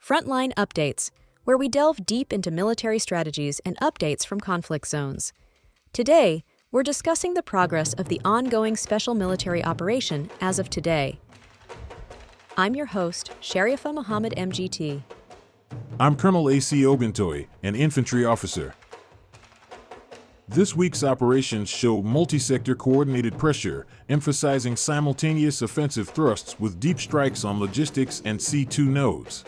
Frontline Updates, where we delve deep into military strategies and updates from conflict zones. Today, we're discussing the progress of the ongoing special military operation as of today. I'm your host, Sharifa Muhammad MGT. I'm Colonel AC Ogintoy, an infantry officer. This week's operations show multi-sector coordinated pressure, emphasizing simultaneous offensive thrusts with deep strikes on logistics and C2 nodes.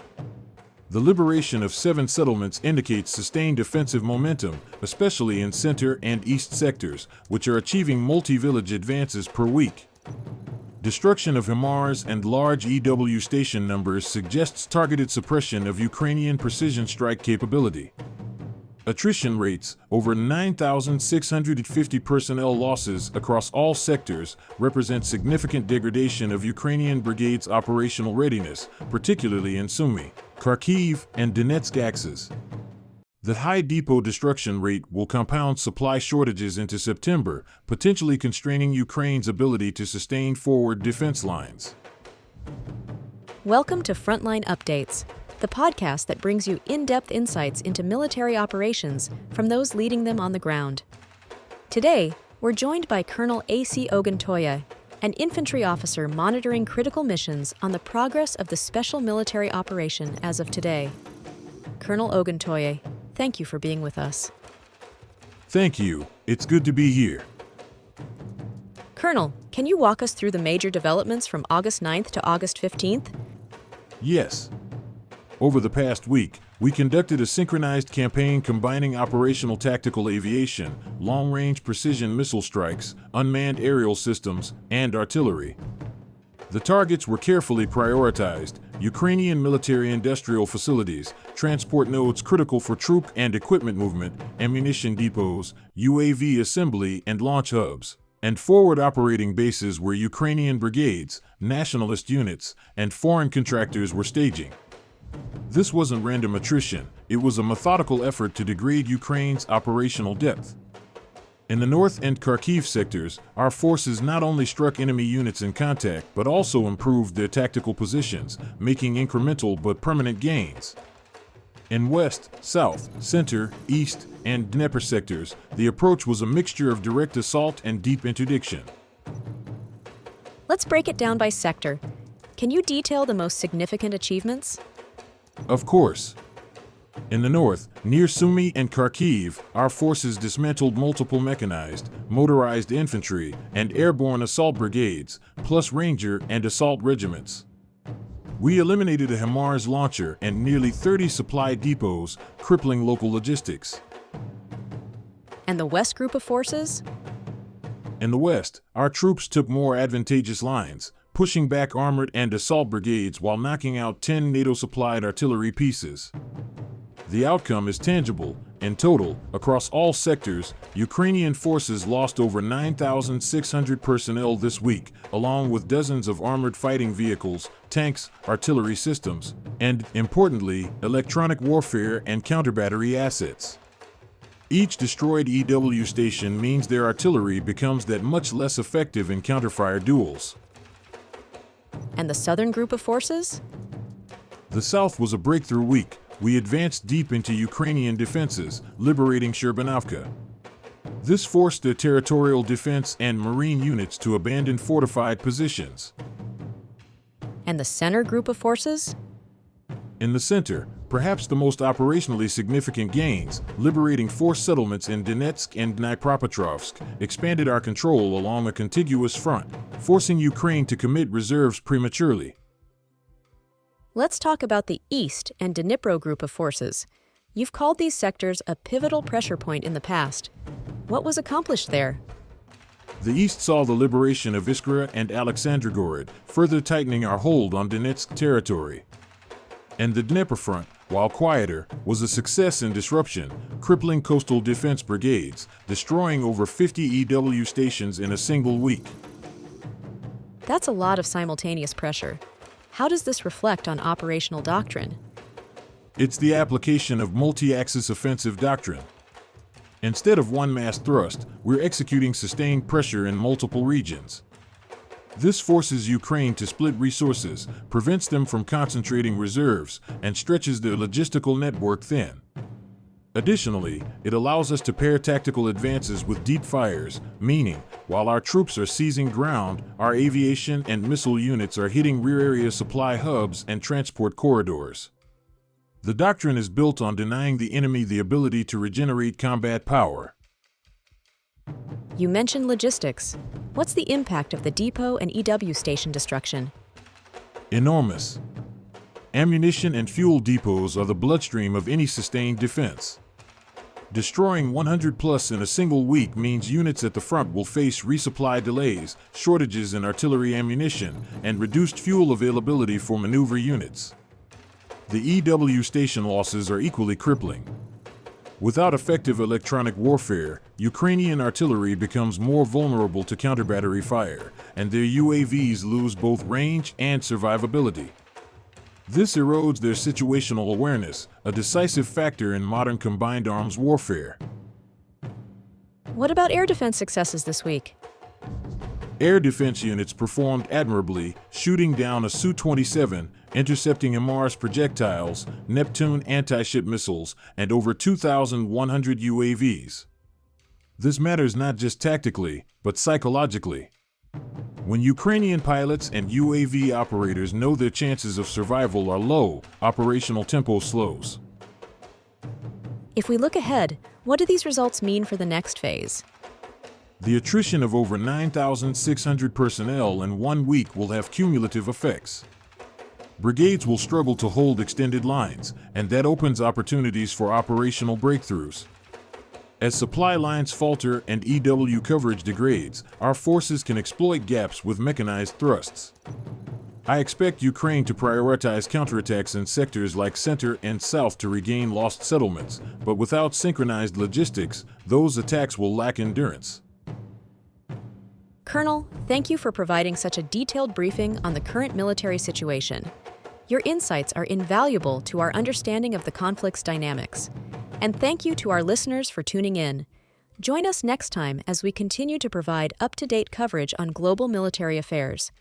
The liberation of 7 settlements indicates sustained offensive momentum, especially in center and east sectors, which are achieving multi-village advances per week. Destruction of HIMARS and large EW station numbers suggests targeted suppression of Ukrainian precision strike capability. Attrition rates, over 9,650 personnel losses across all sectors, represent significant degradation of Ukrainian brigades' operational readiness, particularly in Sumy, Kharkiv, and Donetsk axes. The high depot destruction rate will compound supply shortages into September, potentially constraining Ukraine's ability to sustain forward defense lines. Welcome to Frontline Updates, the podcast that brings you in-depth insights into military operations from those leading them on the ground. Today, we're joined by Colonel AC Ogintoy, an infantry officer monitoring critical missions on the progress of the special military operation as of today. Colonel Ogintoy, thank you for being with us. Thank you. It's good to be here. Colonel, can you walk us through the major developments from August 9th to August 15th? Yes. Over the past week, we conducted a synchronized campaign combining operational tactical aviation, long-range precision missile strikes, unmanned aerial systems, and artillery. The targets were carefully prioritized: Ukrainian military-industrial facilities, transport nodes critical for troop and equipment movement, ammunition depots, UAV assembly and launch hubs, and forward operating bases where Ukrainian brigades, nationalist units, and foreign contractors were staging. This wasn't random attrition, it was a methodical effort to degrade Ukraine's operational depth. In the North and Kharkiv sectors, our forces not only struck enemy units in contact but also improved their tactical positions, making incremental but permanent gains. In West, South, Center, East, and Dnieper sectors, the approach was a mixture of direct assault and deep interdiction. Let's break it down by sector. Can you detail the most significant achievements? Of course. In the north, near Sumy and Kharkiv, our forces dismantled multiple mechanized, motorized infantry, and airborne assault brigades, plus ranger and assault regiments. We eliminated a HIMARS launcher and nearly 30 supply depots, crippling local logistics. And the West group of forces? In the west, our troops took more advantageous lines, pushing back armored and assault brigades while knocking out 10 NATO-supplied artillery pieces. The outcome is tangible. In total, across all sectors, Ukrainian forces lost over 9,600 personnel this week, along with dozens of armored fighting vehicles, tanks, artillery systems, and, importantly, electronic warfare and counter-battery assets. Each destroyed EW station means their artillery becomes that much less effective in counterfire duels. And the southern group of forces? The South was a breakthrough week. We advanced deep into Ukrainian defenses, liberating Sherbanovka. This forced the territorial defense and marine units to abandon fortified positions. And the center group of forces? In the center, perhaps the most operationally significant gains, liberating 4 settlements in Donetsk and Dnipropetrovsk, expanded our control along a contiguous front, forcing Ukraine to commit reserves prematurely. Let's talk about the East and Dnipro group of forces. You've called these sectors a pivotal pressure point in the past. What was accomplished there? The East saw the liberation of Iskra and Alexandrogorod, further tightening our hold on Donetsk territory. And the Dnieper front, while quieter, was a success in disruption, crippling coastal defense brigades, destroying over 50 EW stations in a single week. That's a lot of simultaneous pressure. How does this reflect on operational doctrine? It's the application of multi-axis offensive doctrine. Instead of one mass thrust, we're executing sustained pressure in multiple regions. This forces Ukraine to split resources, prevents them from concentrating reserves, and stretches their logistical network thin. Additionally, it allows us to pair tactical advances with deep fires, meaning, while our troops are seizing ground, our aviation and missile units are hitting rear area supply hubs and transport corridors. The doctrine is built on denying the enemy the ability to regenerate combat power. You mentioned logistics. What's the impact of the depot and EW station destruction? Enormous. Ammunition and fuel depots are the bloodstream of any sustained defense. Destroying 100 plus in a single week means units at the front will face resupply delays, shortages in artillery ammunition, and reduced fuel availability for maneuver units. The EW station losses are equally crippling. Without effective electronic warfare, Ukrainian artillery becomes more vulnerable to counter-battery fire, and their UAVs lose both range and survivability. This erodes their situational awareness, a decisive factor in modern combined arms warfare. What about air defense successes this week? Air defense units performed admirably, shooting down a Su-27, intercepting Mars projectiles, Neptune anti-ship missiles, and over 2,100 UAVs. This matters not just tactically, but psychologically. When Ukrainian pilots and UAV operators know their chances of survival are low, operational tempo slows. If we look ahead, what do these results mean for the next phase? The attrition of over 9,600 personnel in 1 week will have cumulative effects. Brigades will struggle to hold extended lines, and that opens opportunities for operational breakthroughs. As supply lines falter and EW coverage degrades, our forces can exploit gaps with mechanized thrusts. I expect Ukraine to prioritize counterattacks in sectors like center and south to regain lost settlements, but without synchronized logistics, those attacks will lack endurance. Colonel, thank you for providing such a detailed briefing on the current military situation. Your insights are invaluable to our understanding of the conflict's dynamics. And thank you to our listeners for tuning in. Join us next time as we continue to provide up-to-date coverage on global military affairs.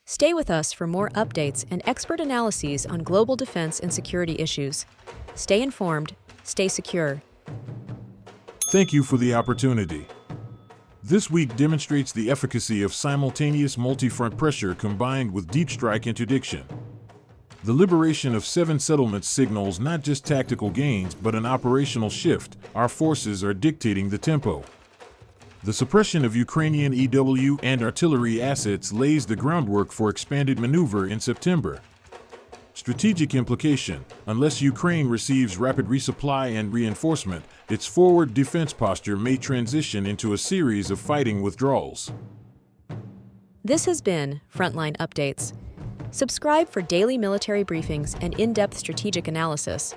Stay with us for more updates and expert analyses on global defense and security issues. Stay informed, stay secure. Thank you for the opportunity. This week demonstrates the efficacy of simultaneous multi-front pressure combined with deep strike interdiction. The liberation of 7 settlements signals not just tactical gains but an operational shift. Our forces are dictating the tempo. The suppression of Ukrainian EW and artillery assets lays the groundwork for expanded maneuver in September. Strategic implication: unless Ukraine receives rapid resupply and reinforcement, its forward defense posture may transition into a series of fighting withdrawals. This has been Frontline Updates. Subscribe for daily military briefings and in-depth strategic analysis.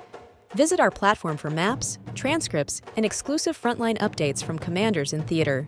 Visit our platform for maps, transcripts, and exclusive Frontline updates from commanders in theater.